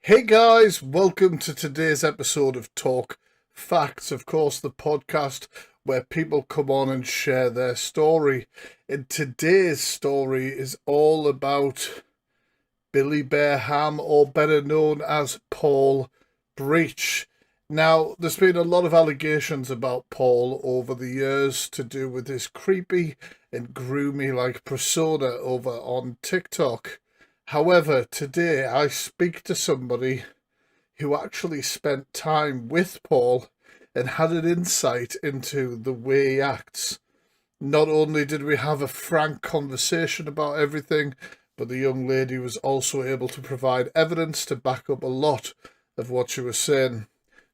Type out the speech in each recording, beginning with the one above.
Hey guys, welcome to today's episode of Talk Facts. Of course, the podcast where people come on and share their story. And today's story is all about Billy Bear Ham, or better known as Paul Breach. Now, there's been a lot of allegations about Paul over the years to do with his creepy and groomy like persona over on TikTok. However, today I speak to somebody who actually spent time with Paul and had an insight into the way he acts. Not only did we have a frank conversation about everything, but the young lady was also able to provide evidence to back up a lot of what she was saying.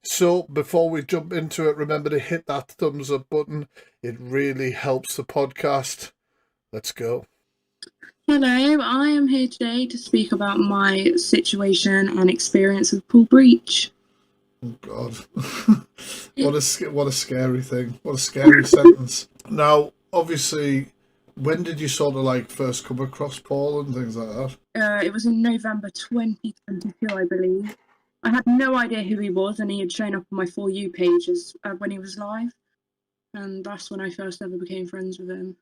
So, before we jump into it, remember to hit that thumbs up button. It really helps the podcast. Let's go. Hello, I am here today to speak about my situation and experience with Paul Breach. Oh God, what a scary thing! What a scary sentence. Now, obviously, when did you sort of like first come across Paul and things like that? It was in November 2022, I believe. I had no idea who he was, and he had shown up on my For You pages when he was live, and that's when I first ever became friends with him.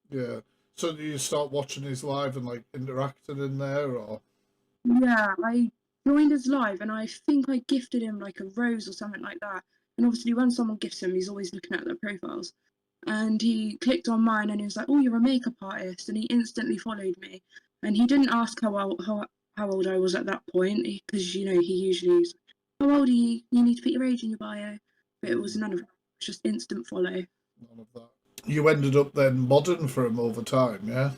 Yeah. So do you start watching his live and like interacting in there, or? Yeah, I joined his live, and I think I gifted him like a rose or something like that. And obviously, when someone gifts him, he's always looking at their profiles. And he clicked on mine, and he was like, "Oh, you're a makeup artist," and he instantly followed me. And he didn't ask how old I was at that point, because he usually is, "How old are you? You need to put your age in your bio." But it was none of that. It was just instant follow. None of that. You ended up then modding for him over time, yeah?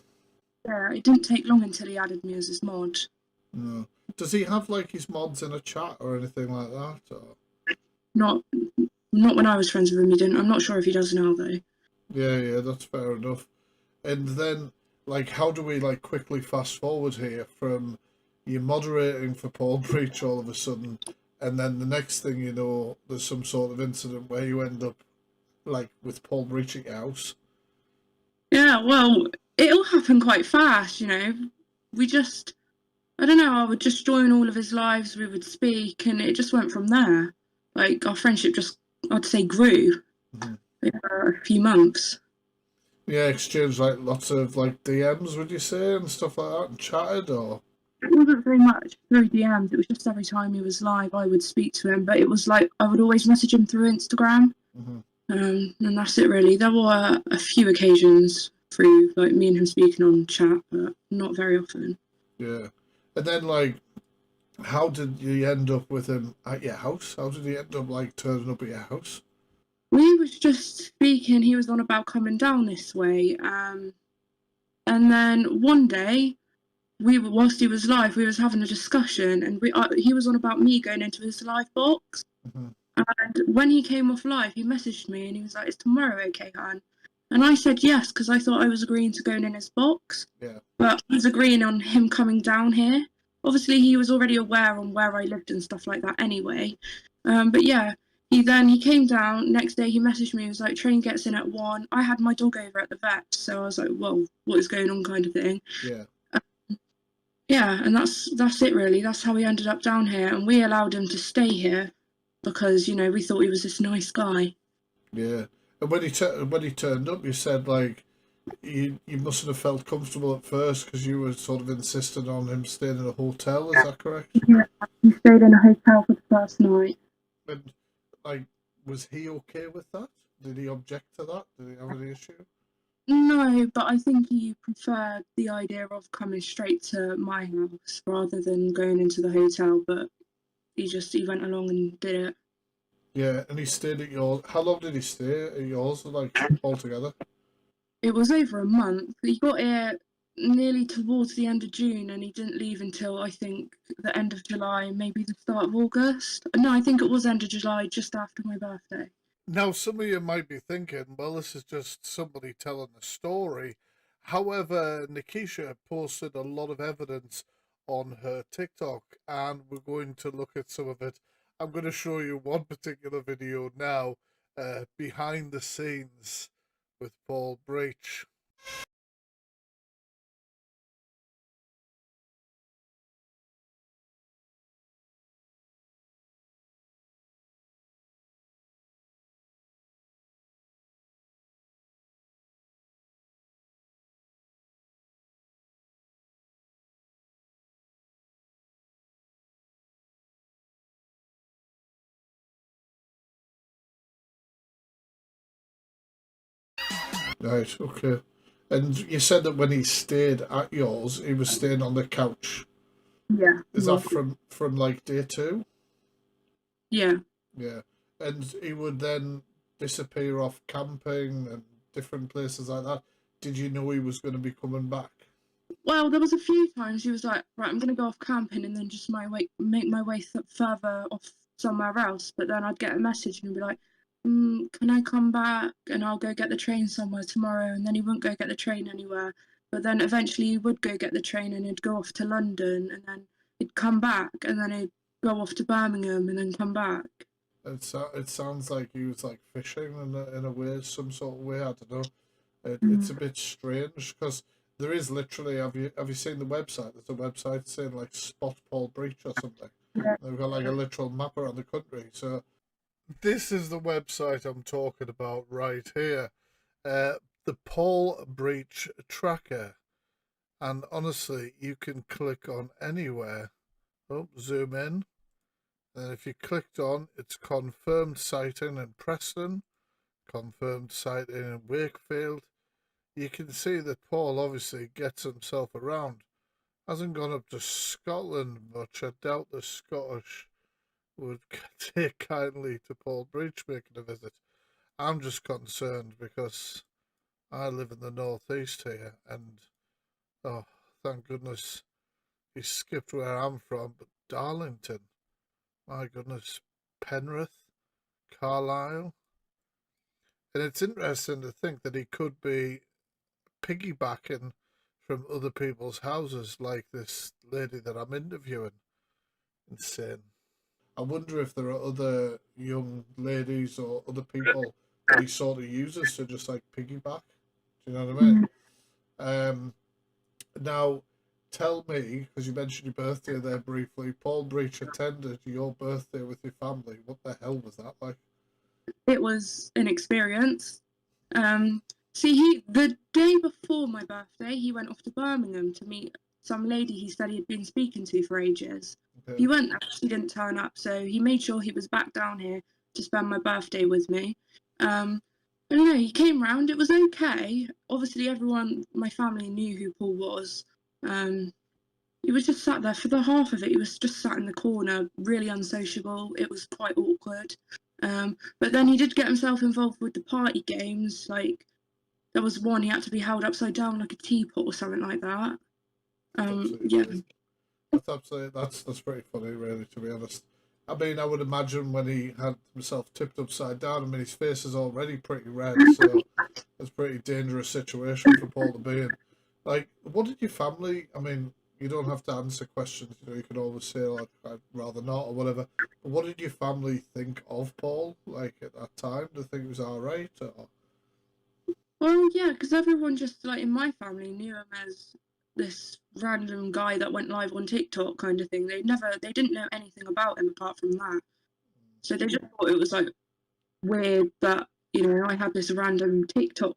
Yeah, it didn't take long until he added me as his mod. No. Does he have like his mods in a chat or anything like that? Or? Not not when I was friends with him. He didn't. I'm not sure if he does now though. Yeah, that's fair enough. And then, like, how do we like quickly fast forward here from you moderating for Paul Breach all of a sudden, and then the next thing you know, there's some sort of incident where you end up like with Paul Breach at your house. Yeah, well, it all happened quite fast. We just I don't know, I would just join all of his lives, we would speak, and it just went from there. Like, our friendship just, I'd say, grew Mm-hmm. over a few months. Yeah, exchanged like lots of like DMs, would you say, and stuff like that, and chatted, or? It wasn't very much through DMs, it was just every time he was live, I would speak to him, but it was like I would always message him through Instagram, Mm-hmm. and that's it really. There were a few occasions through, like, me and him speaking on chat, but not very often. Yeah, and then like, how did you end up with him at your house? How did he end up like turning up at your house? We was just speaking, he was on about coming down this way, and then one day whilst he was live, we was having a discussion, and he was on about me going into his live box. Mm-hmm. And when he came off live, he messaged me and he was like, "Is tomorrow okay, Han?" And I said yes, because I thought I was agreeing to going in his box, Yeah, but I was agreeing on him coming down here. Obviously, he was already aware on where I lived and stuff like that anyway. But yeah, he came down. Next day, he messaged me. He was like, "Train gets in at 1." I had my dog over at the vet, so I was like, "Whoa, what is going on?" kind of thing. yeah, Yeah, and that's it really. That's how he ended up down here, and we allowed him to stay here because we thought he was this nice guy. yeah. And when he turned up, you said like you mustn't have felt comfortable at first because you were sort of insisting on him staying in a hotel. Is that correct? Yeah, he stayed in a hotel for the first night. And like, was he okay with that? Did he object to that? Did he have any issue? No, but I think he preferred the idea of coming straight to my house rather than going into the hotel. But he went along and did it. Yeah, and he stayed at yours. How long did he stay at yours, like altogether? It was over a month. He got here nearly towards the end of June, and he didn't leave until I think the end of July, maybe the start of August. No, I think it was end of July, just after my birthday. Now, some of you might be thinking, well, this is just somebody telling a story. However, Nakeesha posted a lot of evidence on her TikTok, and we're going to look at some of it. I'm going to show you one particular video now, behind the scenes with Paul Breach. Right, okay. And you said that when he stayed at yours, he was staying on the couch. Yeah, Is that well, from like day two? yeah. Yeah. And he would then disappear off camping and different places like that. Did you know he was going to be coming back? Well, there was a few times he was like, right, I'm gonna go off camping and then just make my way further off somewhere else. But then I'd get a message and he'd be like, can I come back and I'll go get the train somewhere tomorrow? And then he wouldn't go get the train anywhere. But then eventually he would go get the train and he'd go off to London and then he'd come back and then he'd go off to Birmingham and then come back. It sounds like he was like fishing in a way, some sort of way. I don't know. It's Mm. a bit strange because there is literally. Have you seen the website? There's a website saying like Spot Paul Breach or something. Yeah. They've got like a literal map around the country. So this is the website I'm talking about right here. Uh, the Paul Breach Tracker. And honestly, you can click on anywhere. Oh, zoom in. And if you clicked on, it's confirmed sighting in Preston, confirmed sighting in Wakefield. You can see that Paul obviously gets himself around. Hasn't gone up to Scotland much. I doubt the Scottish would take kindly to Paul Breach making a visit. I'm just concerned because I live in the northeast here, and oh, thank goodness he skipped where I'm from. But Darlington, my goodness, Penrith, Carlisle, and it's interesting to think that he could be piggybacking from other people's houses, like this lady that I'm interviewing. Insane. I wonder if there are other young ladies or other people that he sort of uses to just like piggyback. Do you know what I mean? Mm. Um, Now, tell me, because you mentioned your birthday there briefly, Paul Breach attended your birthday with your family. What the hell was that like? It was an experience. Um, See, the day before my birthday, he went off to Birmingham to meet some lady he said he'd been speaking to for ages. Okay. He went there, she didn't turn up, so he made sure he was back down here to spend my birthday with me. I don't know, he came round, it was okay. Obviously, everyone, my family knew who Paul was. Um, he was just sat there for the half of it. He was just sat in the corner, really unsociable. It was quite awkward. But then he did get himself involved with the party games. Like there was one he had to be held upside down like a teapot or something like that. That's absolutely Yeah. brilliant. That's pretty funny, really, to be honest. I mean, I would imagine when he had himself tipped upside down, I mean, his face is already pretty red, so it's a pretty dangerous situation for Paul to be in. Like, what did your family? I mean, you don't have to answer questions. You know, you can always say like, I'd rather not or whatever. But what did your family think of Paul? Like at that time, do they think it was all right? Or Well, yeah, because everyone just like in my family knew him as this random guy that went live on TikTok kind of thing. They didn't know anything about him apart from that. So they just thought it was like weird that, I had this random TikTok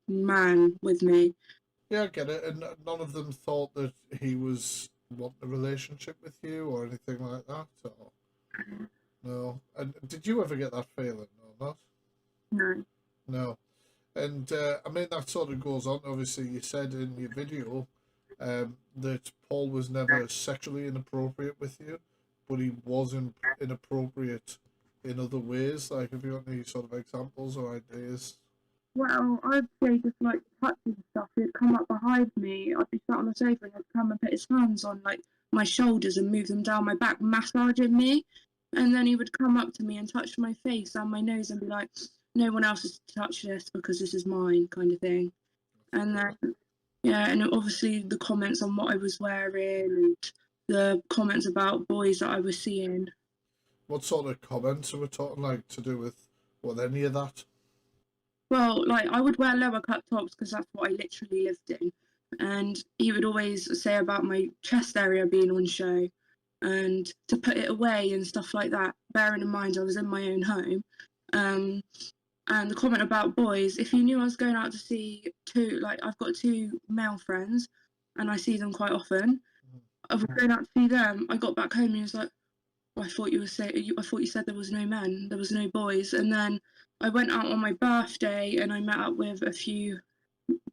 man with me. yeah, I get it. And none of them thought that he was wanting a relationship with you or anything like that. Or no. And did you ever get that feeling or not? No. No. And I mean, that sort of goes on. Obviously, you said in your video that Paul was never sexually inappropriate with you, but he was inappropriate in other ways. Like, have you got any sort of examples or ideas? Well, I'd say just like touching stuff. He'd come up behind me. I'd be sat on the sofa and he'd come and put his hands on like my shoulders and move them down my back, massaging me. And then he would come up to me and touch my face and my nose and be like, "No one else is to touch this because this is mine," kind of thing. And then yeah, and obviously the comments on what I was wearing and the comments about boys that I was seeing. What sort of comments are we talking like to do with what any of that? Well, like I would wear lower cut tops because that's what I literally lived in. And he would always say about my chest area being on show and to put it away and stuff like that, bearing in mind I was in my own home. Um, and the comment about boys, if you knew I was going out to see two, like I've got two male friends and I see them quite often. I was going out to see them. I got back home and he was like, I thought I thought you said there was no men, there was no boys. And then I went out on my birthday and I met up with a few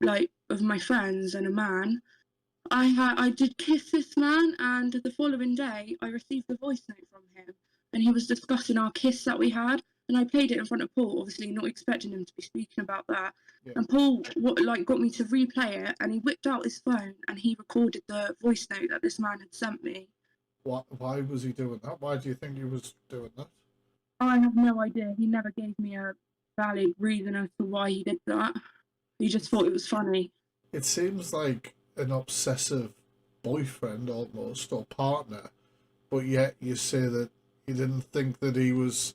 like of my friends and a man. I did kiss this man, and the following day I received a voice note from him, and he was discussing our kiss that we had, and I played it in front of Paul, obviously not expecting him to be speaking about that. Yeah. And Paul got me to replay it, and he whipped out his phone and he recorded the voice note that this man had sent me. Why was he doing that? Why do you think he was doing that? I have no idea. He never gave me a valid reason as to why he did that. He just thought it was funny. It seems like an obsessive boyfriend almost, or partner, but yet you say that you didn't think that he was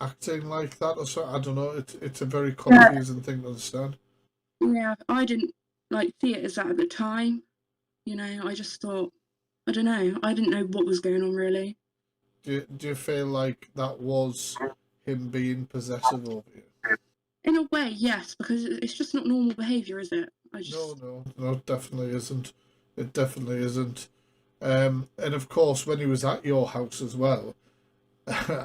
acting like that or so. I don't know. It's a very confusing thing to understand. Yeah, I didn't like see it as that at the time. I just thought, I don't know. I didn't know what was going on really. Do you feel like that was him being possessive over you? In a way, yes, because it's just not normal behaviour, is it? No, it definitely isn't. It definitely isn't. And of course, when he was at your house as well,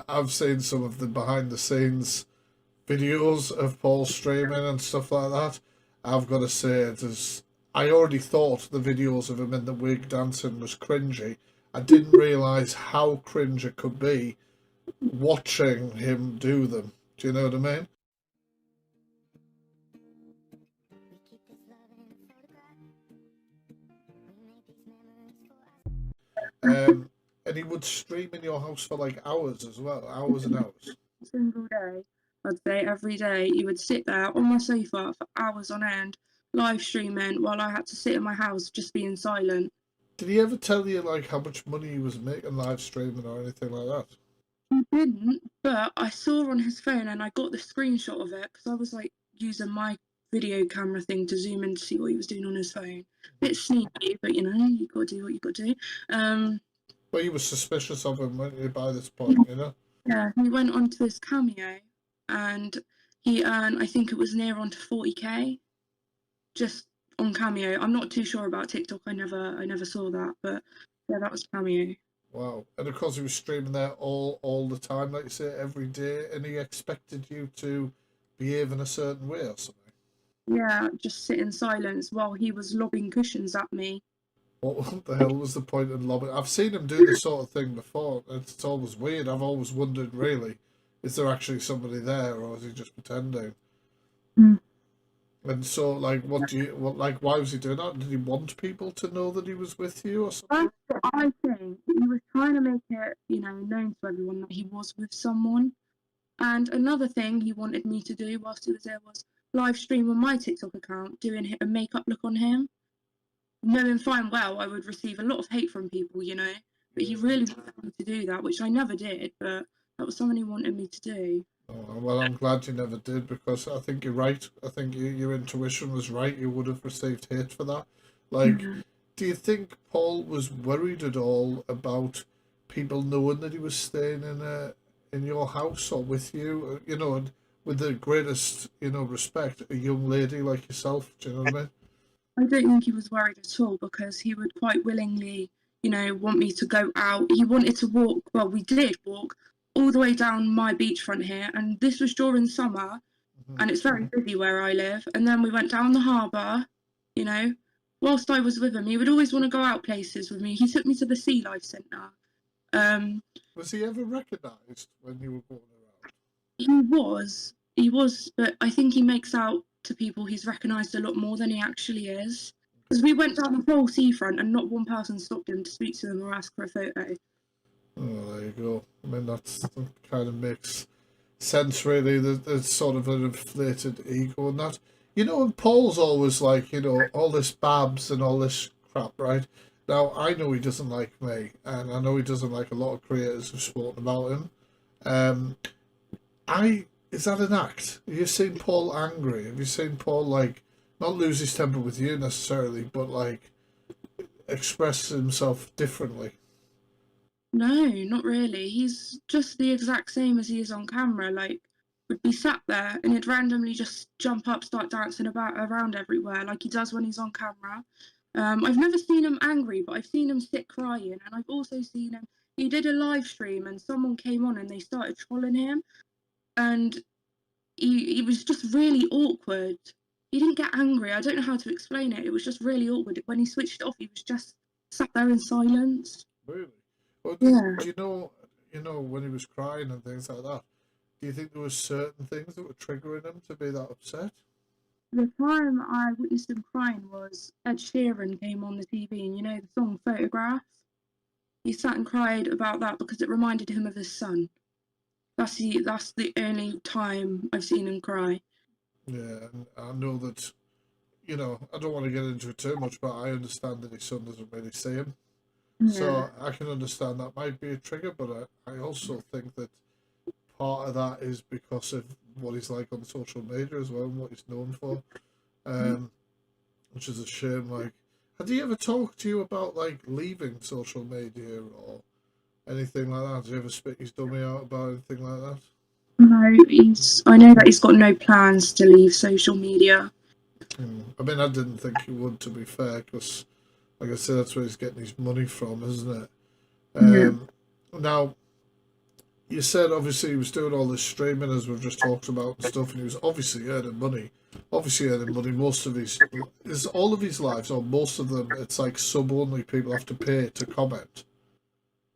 I've seen some of the behind the scenes videos of Paul streaming and stuff like that. I've got to say, I already thought the videos of him in the wig dancing was cringy. I didn't realise how cringe it could be watching him do them. Do you know what I mean? And he would stream in your house for like hours as well, hours and hours. Single day, I'd say every day, he would sit there on my sofa for hours on end, live streaming, while I had to sit in my house just being silent. Did he ever tell you like how much money he was making live streaming or anything like that? He didn't, but I saw on his phone and I got the screenshot of it because I was like using my video camera thing to zoom in to see what he was doing on his phone. Bit sneaky, but you gotta do what you gotta do. Well, you were suspicious of him, weren't you, by this point, you know? Yeah, he went onto his Cameo and he earned, I think it was near onto 40k just on Cameo. I'm not too sure about TikTok. I never saw that, but yeah, that was Cameo. Wow. And of course he was streaming there all the time, like you say, every day, and he expected you to behave in a certain way or something. Yeah, just sit in silence while he was lobbing cushions at me. What the hell was the point in lobbing? I've seen him do this sort of thing before. It's always weird. I've always wondered, really, is there actually somebody there, or is he just pretending? Mm. And so, like, why was he doing that? Did he want people to know that he was with you or something? I think he was trying to make it, known to everyone that he was with someone. And another thing he wanted me to do whilst he was there was live stream on my TikTok account, doing a makeup look on him, knowing fine well I would receive a lot of hate from people, but he really wanted me to do that, which I never did, but that was something he wanted me to do. Oh, well, I'm glad you never did because I think you're right. I think your intuition was right. You would have received hate for that. Like, do you think Paul was worried at all about people knowing that he was staying in your house or with you? And with the greatest respect, a young lady like yourself. Do you know what I mean? I don't think he was worried at all because he would quite willingly, want me to go out. He wanted to walk, well, we did walk all the way down my beachfront here, and this was during summer, and it's very busy where I live. And then we went down the harbour, you know. Whilst I was with him, he would always want to go out places with me. He took me to the Sea Life Centre. Was he ever recognised when you were going around? He was, but I think he makes out to people he's recognised a lot more than he actually is. Because we went down the whole seafront and not one person stopped him to speak to him or ask for a photo. Oh, there you go. I mean, that kind of makes sense, really. There's sort of an inflated ego in that. And Paul's always like, all this babs and all this crap, right? Now, I know he doesn't like me, and I know he doesn't like a lot of creators who've spoken about him. Um, is that an act? Have you seen Paul angry? Have you seen Paul, like, not lose his temper with you necessarily, but, like, express himself differently? No, not really. He's just the exact same as he is on camera. Like, would be sat there and he'd randomly just jump up, start dancing about around everywhere like he does when he's on camera. I've never seen him angry, but I've seen him sit crying, and I've also seen him. He did a live stream, and someone came on and they started trolling him, and he was just really awkward. he didn't get angry. I don't know how to explain it. It was just really awkward. When he switched it off, he was just sat there in silence. Really? Well, Yeah. do you know, when he was crying and things like that, do you think there were certain things that were triggering him to be that upset? The time I witnessed him crying was Ed Sheeran came on the TV, and you know the song Photograph? He sat and cried about that because it reminded him of his son. That's the only time I've seen him cry. Yeah, and I know that, you know, I don't want to get into it too much, but I understand that his son doesn't really see him. Yeah. So I can understand that might be a trigger, but I also think that part of that is because of what he's like on social media as well and what he's known for, um, which is a shame. Like, had he ever talked to you about like leaving social media or anything like that? Did you ever spit his dummy out about anything like that? No, I know that he's got no plans to leave social media. I mean, I didn't think he would, to be fair, because, like I said, that's where he's getting his money from, isn't it? Yeah. Now, you said obviously he was doing all this streaming as we've just talked about and stuff, and he was obviously earning money. Obviously earning money. Most of his is all of his lives, or most of them, it's like sub only. People have to pay to comment.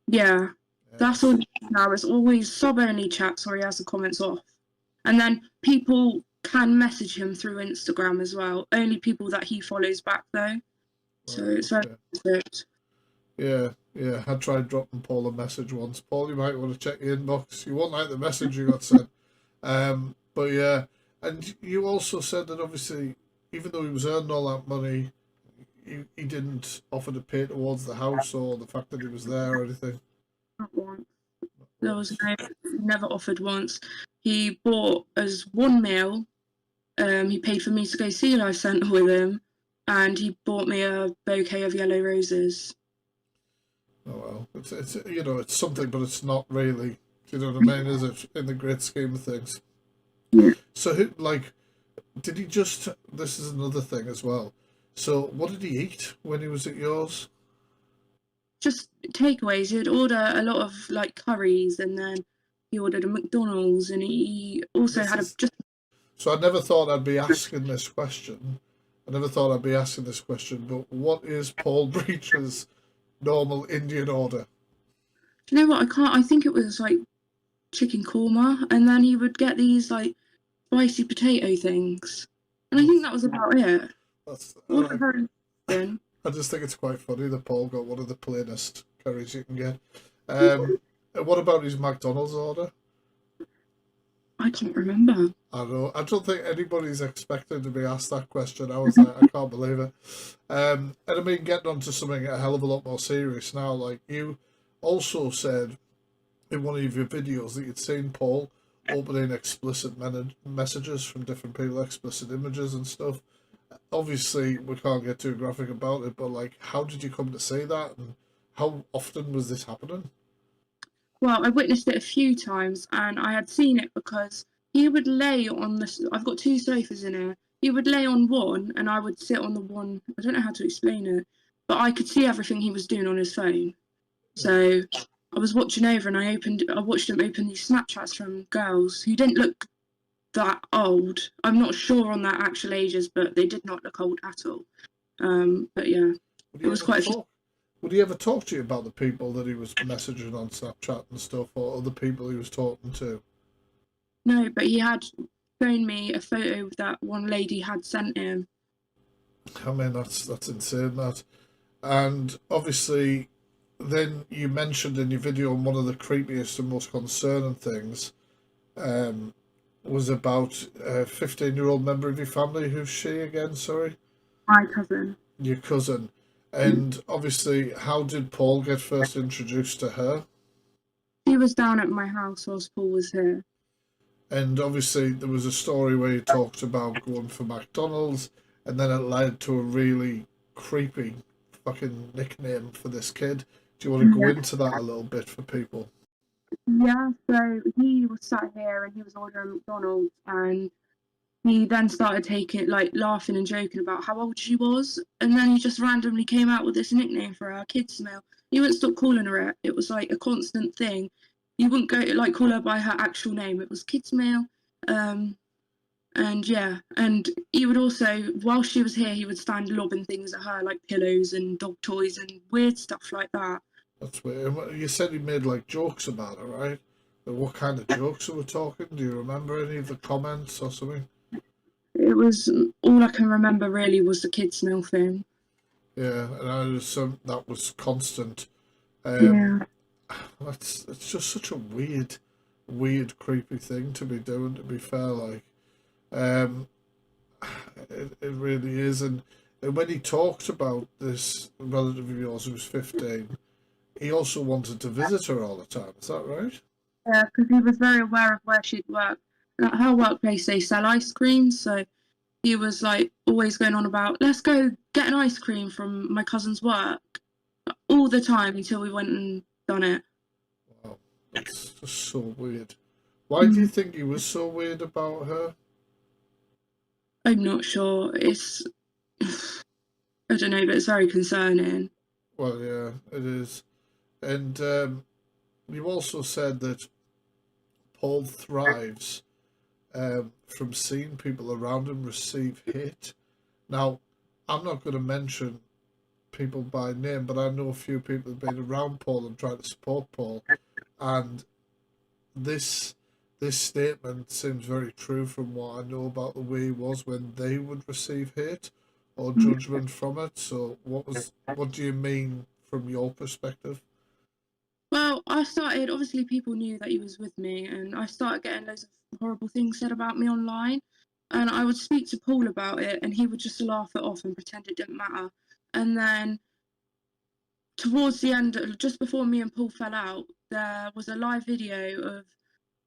Yeah. That's all Yes. he does now. It's always sub only chats where he has the comments off. And then people can message him through Instagram as well. Only people that he follows back though. So Right. it's very Okay. good. Yeah. Yeah. I tried dropping Paul a message once. Paul, you might want to check your inbox. You won't like the message you got sent. But yeah, and you also said that obviously, even though he was earning all that money, he didn't offer to pay towards the house or the fact that he was there or anything. Not once. There was Once. no, never offered once. He bought us one meal. He paid for me to go see Life Centre with him, and he bought me a bouquet of yellow roses. Oh well, it's you know it's something, but it's not really. Do you know what I mean? Is it in the great scheme of things? Yeah. So who like did he just? This is another thing as well. So what did he eat when he was at yours? Just takeaways. He'd order a lot of like curries, and then he ordered a McDonald's, and he also This had a is just. so. I never thought I'd be asking this question. I never thought I'd be asking this question. But what is Paul Breach's normal Indian order? Do you know what? I can't. I think it was like chicken korma, and then he would get these like spicy potato things, and I think That's that was about it. that's. Wasn't very interesting. I just think it's quite funny that Paul got one of the plainest curries you can get. Um, what about his McDonald's order? I can't remember. I don't know. I don't think anybody's expected to be asked that question. I was like, I can't believe it. And I mean, getting on to something a hell of a lot more serious now. Like you also said in one of your videos that you'd seen Paul opening explicit messages from different people, explicit images and stuff. Obviously, we can't get too graphic about it, but like, how did you come to say that, and how often was this happening? Well, I witnessed it a few times, and I had seen it because he would lay on the. I've got two sofas in here. He would lay on one, and I would sit on the one. I don't know how to explain it, but I could see everything he was doing on his phone. Yeah. So I was watching over, and I watched him open these Snapchats from girls who didn't look that old. I'm not sure on their actual ages, but they did not look old at all. But yeah, Would it he was ever quite a few. talk? Would he ever talk to you about the people that he was messaging on Snapchat and stuff, or other people he was talking to? No, but he had shown me a photo that one lady had sent him. I mean, that's insane. That, and obviously, then you mentioned in your video one of the creepiest and most concerning things um, was about a 15-year-old member of your family. Who's she again? Sorry, My cousin. your cousin. And obviously, how did Paul get first introduced to her? She was down at my house whilst Paul was here. And obviously, there was a story where you talked about going for McDonald's, and then it led to a really creepy fucking nickname for this kid. Do you want to go Yeah. into that a little bit for people? Yeah, so he was sat here and he was ordering McDonald's, and he then started taking like laughing and joking about how old she was, and then he just randomly came out with this nickname for her, Kids Meal. He wouldn't stop calling her it. It was like a constant thing. He wouldn't go like call her by her actual name. It was Kids Meal. Um, And yeah, and he would also, while she was here, he would stand lobbing things at her, like pillows and dog toys and weird stuff like that. That's weird. You said he made like jokes about it, right? What kind of jokes were we talking? Do you remember any of the comments or something? It was all I can remember really was the kid smell thing. Yeah, and I was that was constant. Um, Yeah. it's just such a weird, creepy thing to be doing. To be fair, like, um, it really is. And when he talked about this relative of yours who was 15, he also wanted to visit her all the time. Is that right? Yeah, because he was very aware of where she'd work. At her workplace, they sell ice cream, so he was like always going on about, let's go get an ice cream from my cousin's work all the time until we went and done it. Wow, that's just so weird. Why do you Mm, think he was so weird about her? I'm not sure. It's, I don't know, but it's very concerning. Well, yeah, it is. And you also said that Paul thrives from seeing people around him receive hate. Now, I'm not going to mention people by name, but I know a few people who've been around Paul and tried to support Paul, and this this statement seems very true from what I know about the way he was when they would receive hate or judgment from it. So, what do you mean from your perspective? Well, I started, obviously, people knew that he was with me, and I started getting loads of horrible things said about me online. And I would speak to Paul about it, and he would just laugh it off and pretend it didn't matter. And then towards the end, just before me and Paul fell out, there was a live video of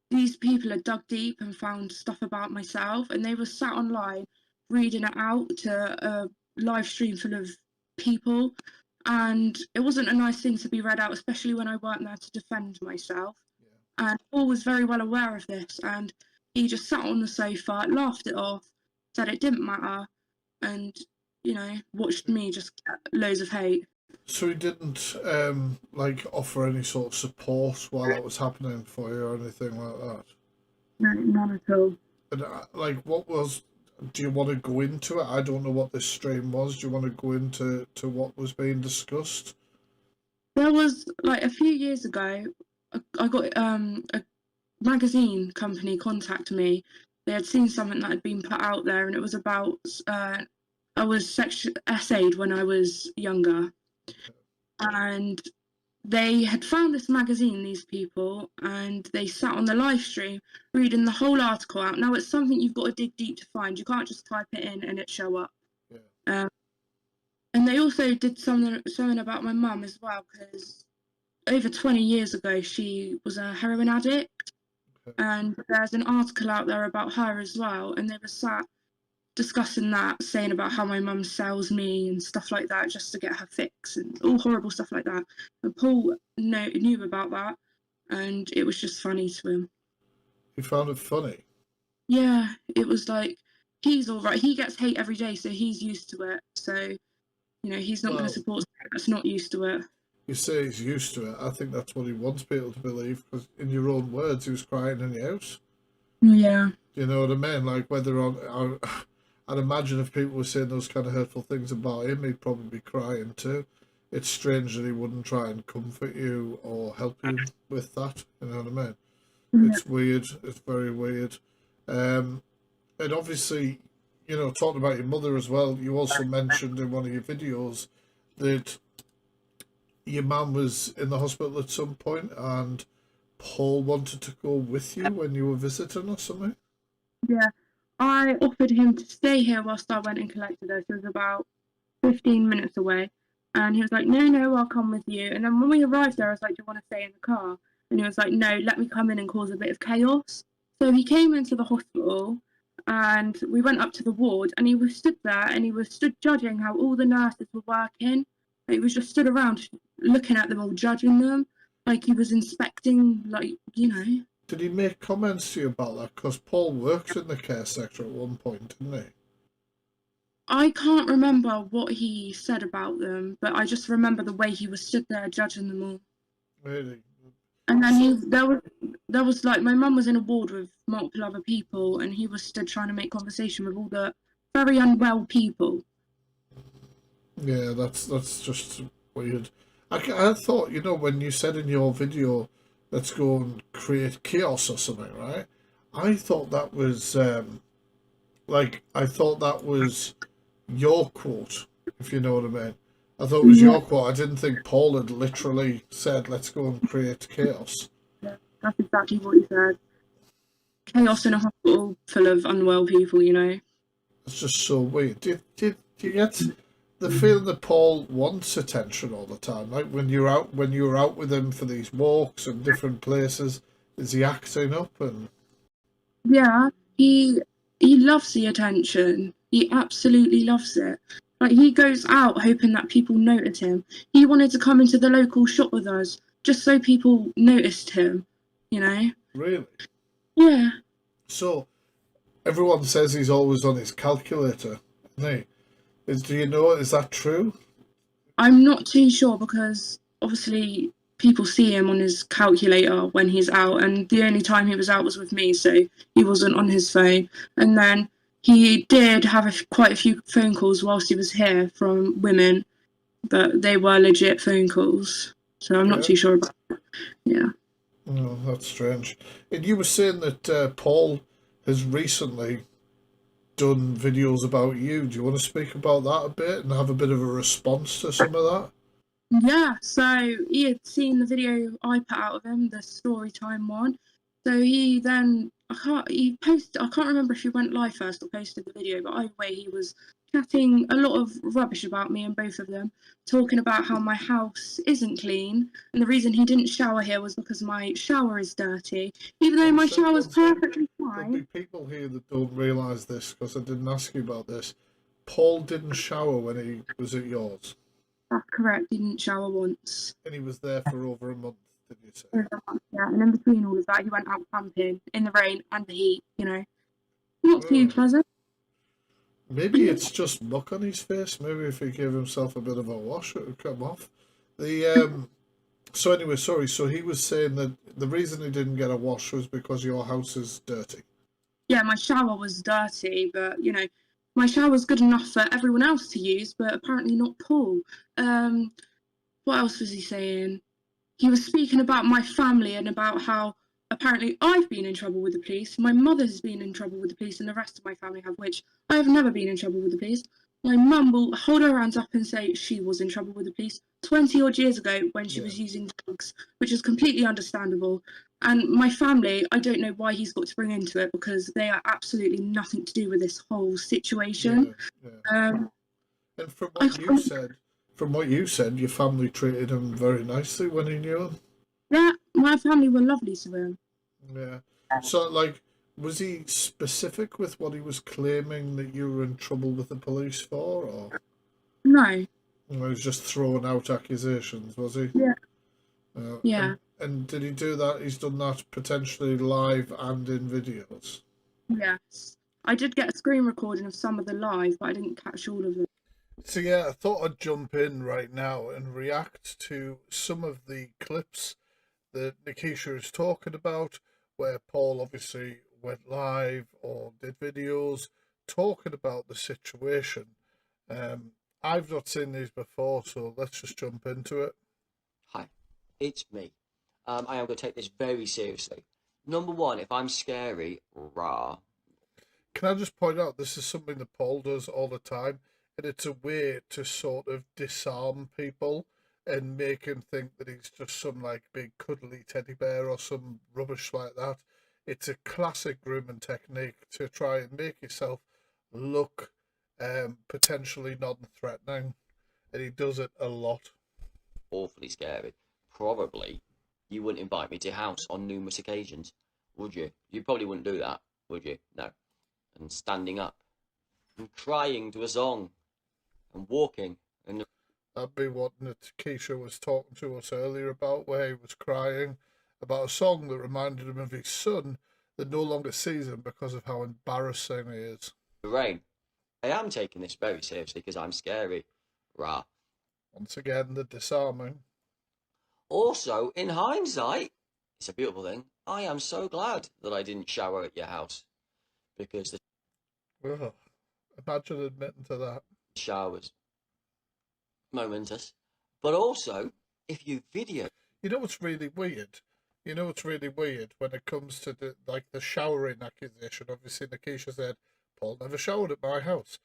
these people had dug deep and found stuff about myself, and they were sat online reading it out to a live stream full of people. And it wasn't a nice thing to be read out, especially when I weren't there to defend myself. And Paul was very well aware of this, and he just sat on the sofa, laughed it off, said it didn't matter, and watched me just get loads of hate. So he didn't like offer any sort of support while that was happening for you or anything like that. No, none at all. And like, what was? Do you want to go into it? I don't know what this stream was. Do you want to go into what was being discussed? There was like a few years ago, I got a magazine company contact me. They had seen something that had been put out there, and it was about I was essayed when I was younger, and they had found this magazine, these people, and they sat on the live stream reading the whole article out. Now it's something you've got to dig deep to find. You can't just type it in and it show up. Yeah. And they also did something about my mum as well, because over 20 years ago she was a heroin addict, Okay. and there's an article out there about her as well, and they were sat discussing that, saying about how my mum sells me and stuff like that just to get her fix and all horrible stuff like that. And Paul knew about that, and it was just funny to him. He found it funny. Yeah, it was like, he's all right. He gets hate every day, so he's used to it. So, he's not going to Well, support someone that's not used to it. you say he's used to it. I think that's what he wants people to believe. Because in your own words, he was crying in your house. Yeah. Do you know what I mean? Like whether on, I'd imagine if people were saying those kind of hurtful things about him, he'd probably be crying too. It's strange that he wouldn't try and comfort you or help you with that. You know what I mean? Yeah. It's weird. It's very weird. And obviously, talking about your mother as well, you also mentioned in one of your videos that your mum was in the hospital at some point and Paul wanted to go with you when you were visiting or something. Yeah. I offered him to stay here whilst I went and collected her. So it was about 15 minutes away. And he was like, no, no, I'll come with you. And then when we arrived there, I was like, do you want to stay in the car? And he was like, no, let me come in and cause a bit of chaos. So he came into the hospital, and we went up to the ward, and he was stood there and he was stood judging how all the nurses were working. And he was just stood around looking at them all, judging them, like he was inspecting, like. Did he make comments to you about that? Because Paul worked in the care sector at one point, didn't he? I can't remember what he said about them, but I just remember the way he was stood there judging them all. Really? And then there was like, my mum was in a ward with multiple other people, and he was stood trying to make conversation with all the very unwell people. Yeah, that's just weird. I thought, when you said in your video, let's go and create chaos or something, right? I thought that was I thought that was your quote, if you know what I mean. I thought it was Yeah, your quote. I didn't think Paul had literally said, "Let's go and create chaos." that's exactly what he said. Chaos It's in a hospital full of unwell people, you know. it's just so weird. Do you get the feeling that Paul wants attention all the time? Like when you're out with him for these walks and different places, is he acting up and Yeah, he loves the attention. He absolutely loves it. Like, he goes out hoping that people notice him. He wanted to come into the local shop with us just so people noticed him, you know? really? Yeah. So everyone says he's always on his calculator, isn't he? Do you know, is that true? I'm not too sure because obviously people see him on his calculator when he's out, and the only time he was out was with me, so he wasn't on his phone. And then he did have quite a few phone calls whilst he was here from women, but they were legit phone calls. So I'm not Yeah. too sure about that. Yeah. Oh, that's strange. And you were saying that Paul has recently done videos about you. Do you want to speak about that a bit and have a bit of a response to some of that? Yeah, so he had seen the video I put out of him, the story time one. So he then I can't remember if he went live first or posted the video, but either way he was chatting a lot of rubbish about me and both of them, talking about how my house isn't clean, and the reason he didn't shower here was because my shower is dirty, even though my shower's One sec. perfectly There'll fine. be people here that don't realise this because I didn't ask you about this. Paul didn't shower when he was at yours, That's correct, he didn't shower once. and he was there for over a month, did you say? Yeah, and in between all of that, he went out camping in the rain and the heat, you know. Not too Oh. pleasant. Maybe it's just muck on his face. Maybe if he gave himself a bit of a wash, it would come off. The So anyway, sorry. So he was saying that the reason he didn't get a wash was because your house is dirty. Yeah, my shower was dirty, but you know, my shower's good enough for everyone else to use, but apparently not Paul. Um, what else was he saying? He was speaking about my family and about how apparently I've been in trouble with the police. My mother's been in trouble with the police, and the rest of my family have, which I have never been in trouble with the police. My mum will hold her hands up and say she was in trouble with the police 20 odd years ago when she Yeah, was using drugs, which is completely understandable. And my family, I don't know why he's got to bring into it because they are absolutely nothing to do with this whole situation. yeah, yeah. Um, And I, from what you said, your family treated him very nicely when he knew him. yeah, my family were lovely to him. Yeah. So, like, was he specific with what he was claiming that you were in trouble with the police for, or No, he was just throwing out accusations? Was he? yeah, Uh, yeah. and did he do that? He's done that potentially live and in videos. Yes. I did get a screen recording of some of the live, but I didn't catch all of them. So yeah, I thought I'd jump in right now and react to some of the clips that Nakeesha is talking about, where Paul obviously went live or did videos talking about the situation. Um, I've not seen these before, so let's just jump into it. Hi, it's me. I am going to take this very seriously. Number one, if I'm scary, rah. Can I just point out this is something that Paul does all the time, and it's a way to sort of disarm people and make him think that he's just some like big cuddly teddy bear or some rubbish like that. It's a classic grooming technique to try and make yourself look potentially non-threatening, and he does it a lot. Awfully scary. Probably you wouldn't invite me to your house on numerous occasions, would you? You probably wouldn't do that, would you? No. And standing up and crying to a song and walking and That'd be what Nakeesha was talking to us earlier about, where he was crying about a song that reminded him of his son that no longer sees him because of how embarrassing he is. the rain. I am taking this very seriously because I'm scary, rah. Once again, the disarming. Also, in hindsight, It's a beautiful thing. I am so glad that I didn't shower at your house because the Ugh. Imagine admitting to that. shower's momentous. But also, if you video You know what's really weird? You know what's really weird when it comes to the showering accusation? Obviously, Nakeesha said Paul never showered at my house.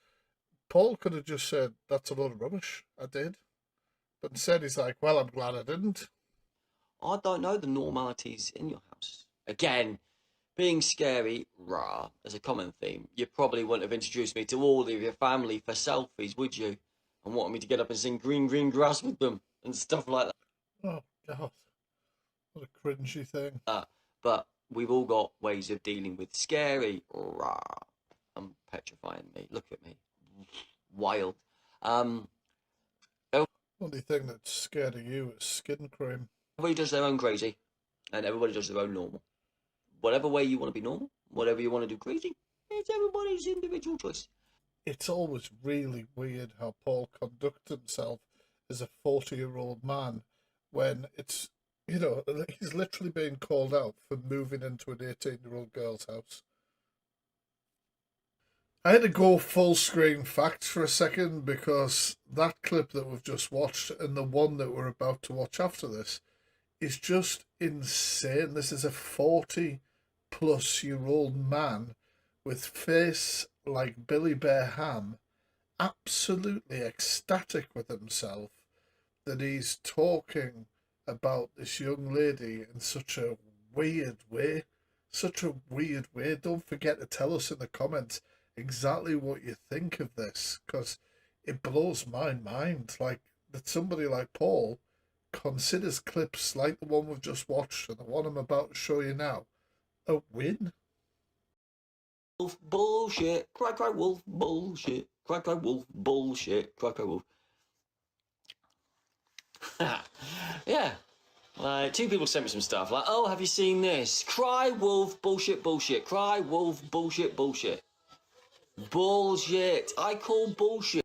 Paul could have just said that's a load of rubbish. I did, but instead he's like, well, I'm glad I didn't. I don't know the normalities in your house. Again, being scary, rah, as a common theme. You probably wouldn't have introduced me to all of your family for selfies, would you? And wanted me to get up and sing Green Green Grass with them and stuff like Oh God, what a cringy thing. that. But we've all got ways of dealing with scary, rah. I'm petrifying me. Look at me. Wild. Only thing that's scared of you is skin cream. Everybody does their own crazy, and everybody does their own normal. Whatever way you want to be normal, whatever you want to do crazy, it's everybody's individual choice. It's always really weird how Paul conducts himself as a 40-year-old man when it's, he's literally being called out for moving into an 18-year-old girl's house. I had to go full screen facts for a second because that clip that we've just watched and the one that we're about to watch after this is just insane. This is a 40-plus-year-old man with face like Billy Bear Ham, absolutely ecstatic with himself that he's talking about this young lady in such a weird way. Such a weird way. Don't forget to tell us in the comments exactly what you think of this, because it blows my mind, like, that somebody like Paul considers clips like the one we've just watched and the one I'm about to show you now a win. Wolf bullshit, cry wolf bullshit, cry wolf bullshit, cry wolf. Yeah, like 2 people sent me some stuff like, oh, have you seen this? Cry wolf bullshit, cry wolf bullshit. Bullshit, I call bullshit.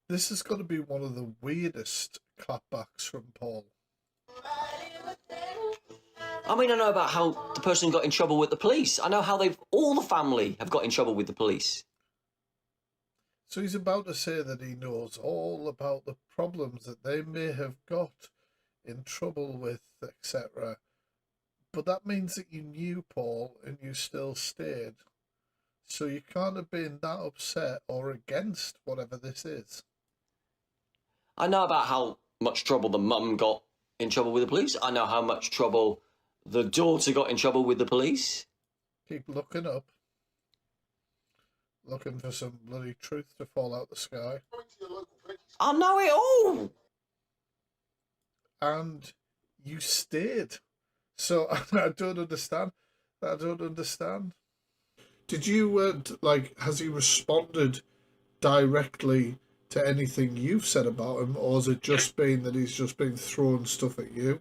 This has got to be one of the weirdest clapbacks from Paul. I mean, I know about how the person got in trouble with the police. I know how all the family have got in trouble with the police. So he's about to say that he knows all about the problems that they may have got in trouble with, etc. But that means that you knew Paul and you still stayed. So you can't have been that upset or against whatever this is. I know about how much trouble the mum got in trouble with the police. I know how much trouble the daughter got in trouble with the police. Keep looking up. Looking for some bloody truth to fall out the sky. I know it all! And you stayed. So I don't understand. Did you, has he responded directly to anything you've said about him, or has it just been that he's just been throwing stuff at you?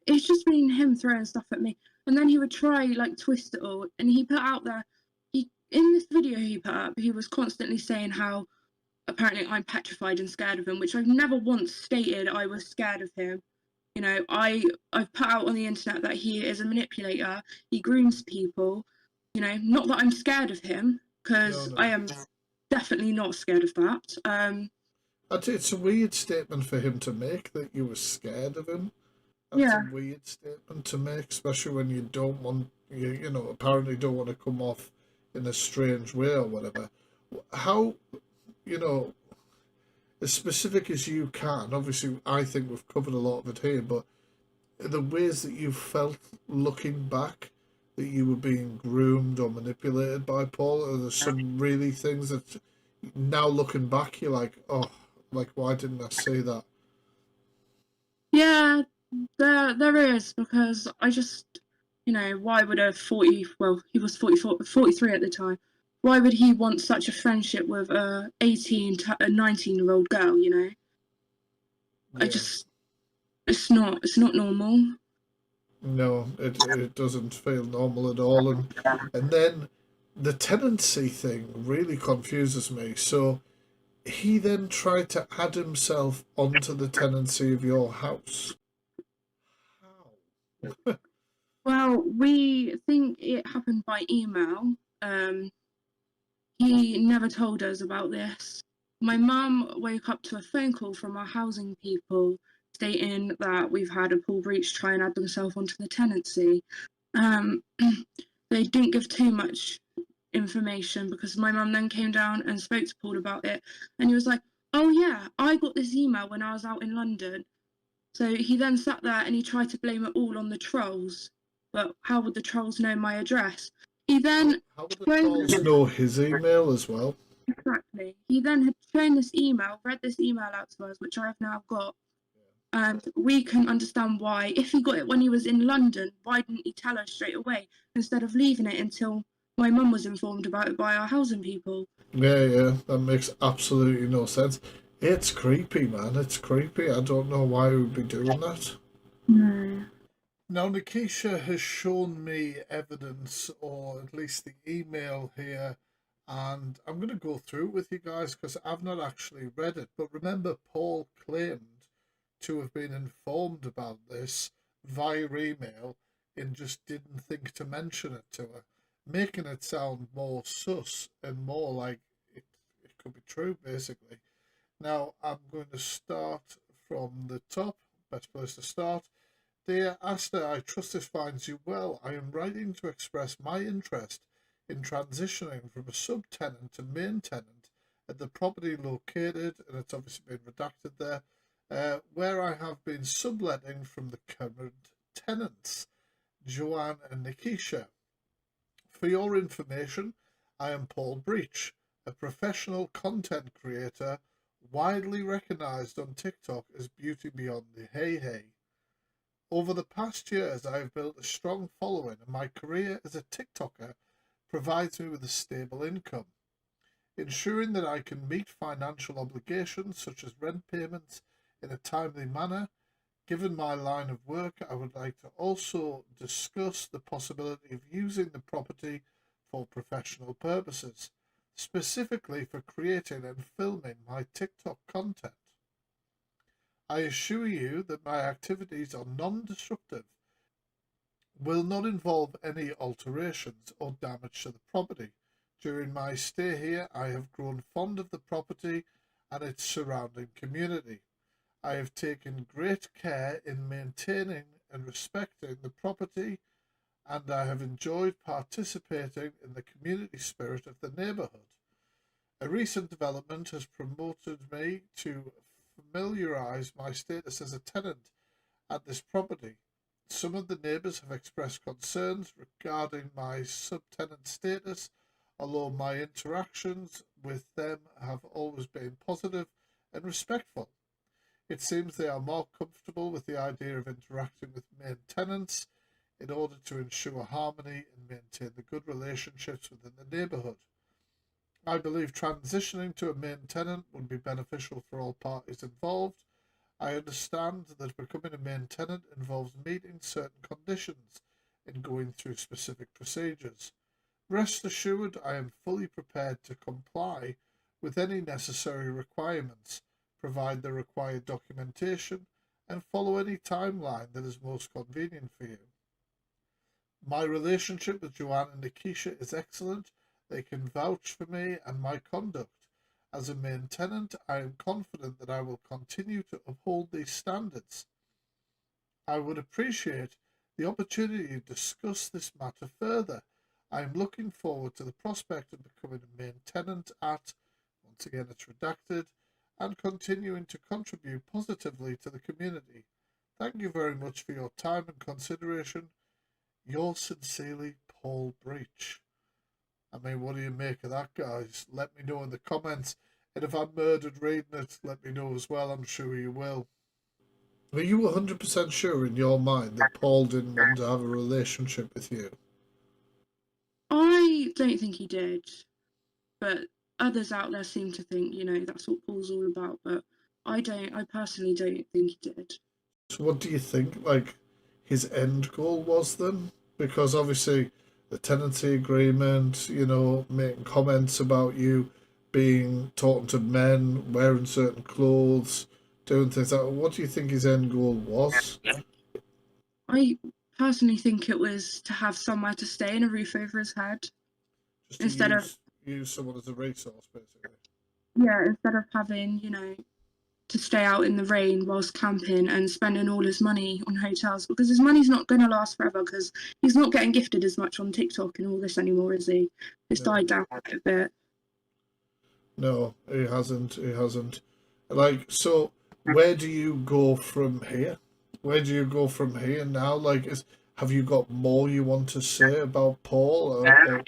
It's just been him throwing stuff at me, and then he would try twist it all. And he put out there, in this video he put up, he was constantly saying how apparently I'm petrified and scared of him, which I've never once stated I was scared of him. I've put out on the internet that he is a manipulator. He grooms people. Not that I'm scared of him, because No. I am definitely not scared of that. It's a weird statement for him to make, that you were scared of him. That's a weird statement to make, especially when you don't want, apparently don't want to come off in a strange way or whatever. How, as specific as you can, obviously I think we've covered a lot of it here, but the ways that you felt looking back that you were being groomed or manipulated by Paul, are there some really things that now looking back you're like, oh, why didn't I see that? Yeah, there is, because I just, why would he was 43 at the time. Why would he want such a friendship with a 19-year-old girl, Yeah. It's not normal. No, it doesn't feel normal at all. And then the tenancy thing really confuses me. So he then tried to add himself onto the tenancy of your house. How? Well, we think it happened by email. He never told us about this. My mum woke up to a phone call from our housing people stating that we've had a Paul Breach try and add themselves onto the tenancy. They didn't give too much information because my mum then came down and spoke to Paul about it, and he was like, "Oh yeah, I got this email when I was out in London." So he then sat there and he tried to blame it all on the trolls. But how would the trolls know my address? He then How would the shown trolls know his email as well? exactly. He then had shown this email, read this email out to us, which I have now got. And we can understand why. If he got it when he was in London, why didn't he tell us straight away instead of leaving it until my mum was informed about it by our housing people? Yeah, that makes absolutely no sense. It's creepy, man. It's creepy. I don't know why he would be doing that. No. Now, Nakeesha has shown me evidence, or at least the email here, and I'm going to go through it with you guys because I've not actually read it. But remember, Paul claimed to have been informed about this via email and just didn't think to mention it to her, making it sound more sus and more like it could be true, basically. Now, I'm going to start from the top. Best place to start. Dear Asta, I trust this finds you well. I am writing to express my interest in transitioning from a subtenant to main tenant at the property located, and it's obviously been redacted there, where I have been subletting from the current tenants, Joanne and Nakeesha. For your information, I am Paul Breach, a professional content creator widely recognized on TikTok as Beauty Beyond the Hey Hey. Over the past years, I have built a strong following, and my career as a TikToker provides me with a stable income, ensuring that I can meet financial obligations such as rent payments in a timely manner. Given my line of work, I would like to also discuss the possibility of using the property for professional purposes, specifically for creating and filming my TikTok content. I assure you that my activities are non-destructive, will not involve any alterations or damage to the property. During my stay here, I have grown fond of the property and its surrounding community. I have taken great care in maintaining and respecting the property, and I have enjoyed participating in the community spirit of the neighbourhood. A recent development has promoted me to familiarise my status as a tenant at this property. Some of the neighbours have expressed concerns regarding my subtenant status, although my interactions with them have always been positive and respectful. It seems they are more comfortable with the idea of interacting with main tenants in order to ensure harmony and maintain the good relationships within the neighbourhood. I believe transitioning to a main tenant would be beneficial for all parties involved. I understand that becoming a main tenant involves meeting certain conditions and going through specific procedures. Rest assured, I am fully prepared to comply with any necessary requirements, provide the required documentation, and follow any timeline that is most convenient for you. My relationship with Joanne and Nakeesha is excellent. They can vouch for me and my conduct. As a main tenant, I am confident that I will continue to uphold these standards. I would appreciate the opportunity to discuss this matter further. I am looking forward to the prospect of becoming a main tenant at, once again it's redacted, and continuing to contribute positively to the community. Thank you very much for your time and consideration. Yours sincerely, Paul Breach. I mean, what do you make of that, guys? Let me know in the comments. And if I'm murdered reading it, let me know as well. I'm sure you will. Are you 100% sure in your mind that Paul didn't want to have a relationship with you? I don't think he did, but others out there seem to think, that's what Paul's all about. But I personally don't think he did. So what do you think, like, his end goal was then? Because obviously the tenancy agreement, making comments about you talking to men, wearing certain clothes, doing things like that. What do you think his end goal was? I personally think it was to have somewhere to stay and a roof over his head. Just to Instead of use someone as a resource, basically. instead of having, to stay out in the rain whilst camping and spending all his money on hotels, because his money's not going to last forever, because he's not getting gifted as much on TikTok and all this anymore, is he? It's died down a bit. No, he hasn't. Like, so where do you go from here? Where do you go from here now? Like, have you got more you want to say about Paul? Well,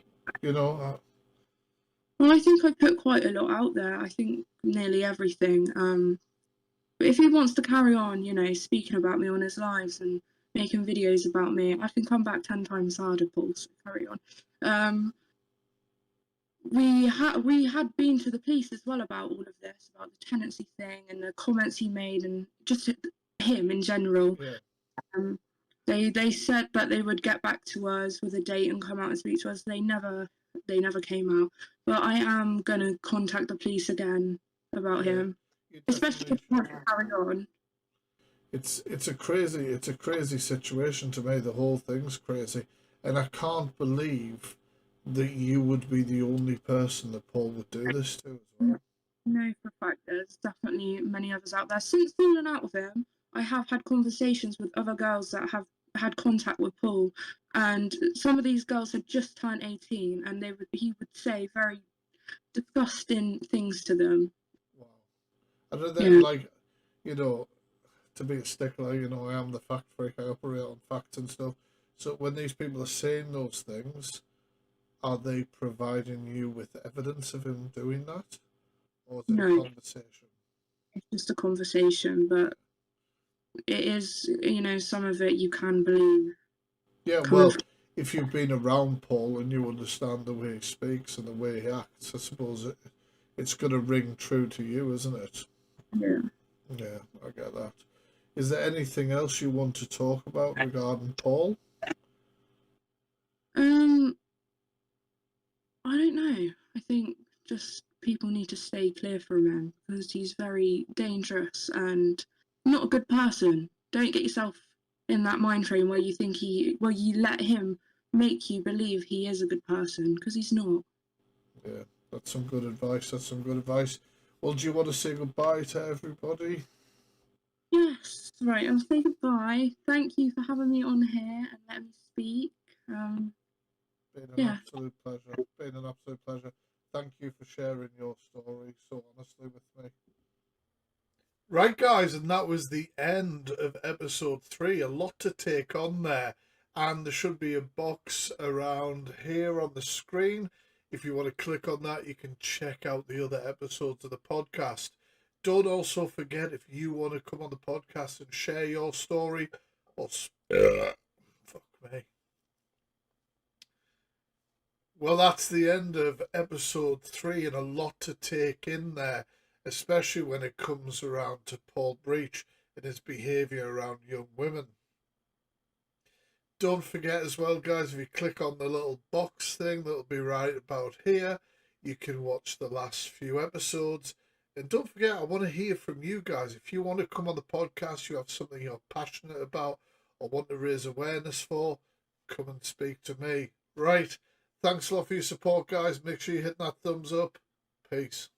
I think I put quite a lot out there. I think nearly everything. But if he wants to carry on, speaking about me on his lives and making videos about me, I can come back 10 times harder, Paul. So carry on. We had been to the police as well about all of this, about the tenancy thing and the comments he made, and just him in general. Yeah. They said that they would get back to us with a date and come out and speak to us. They never came out. But I am gonna contact the police again about him, especially if he wants to carry on. It's a crazy situation to me. The whole thing's crazy, and I can't believe that you would be the only person that Paul would do this to as well. No, for a fact, there's definitely many others out there. Since falling out with him, I have had conversations with other girls that have had contact with Paul, and some of these girls had just turned 18, and he would say very disgusting things to them. Wow. And then, like, to be a stickler, I am the fact freak. I operate on facts and stuff. So when these people are saying those things, are they providing you with evidence of him doing that? Or is it a conversation? It's just a conversation, but it is, some of it you can believe. Yeah, well, if you've been around Paul and you understand the way he speaks and the way he acts, I suppose it's going to ring true to you, isn't it? Yeah. Yeah, I get that. Is there anything else you want to talk about regarding Paul? I don't know. I think just people need to stay clear from him because he's very dangerous and not a good person. Don't get yourself in that mind frame where you think you let him make you believe he is a good person, because he's not. Yeah, that's some good advice. Well, do you want to say goodbye to everybody? Yes, right. I'll say goodbye. Thank you for having me on here and letting me speak. Been an absolute pleasure. Thank you for sharing your story so honestly with me. Right, guys, and that was the end of episode 3. A lot to take on there, and there should be a box around here on the screen. If you want to click on that, you can check out the other episodes of the podcast. Don't also forget, if you want to come on the podcast and share your story, or fuck me. Well, that's the end of episode 3, and a lot to take in there, especially when it comes around to Paul Breach and his behaviour around young women. Don't forget as well, guys, if you click on the little box thing that'll be right about here, you can watch the last few episodes. And don't forget, I want to hear from you guys. If you want to come on the podcast, you have something you're passionate about or want to raise awareness for, come and speak to me. Right. Thanks a lot for your support, guys. Make sure you hit that thumbs up. Peace.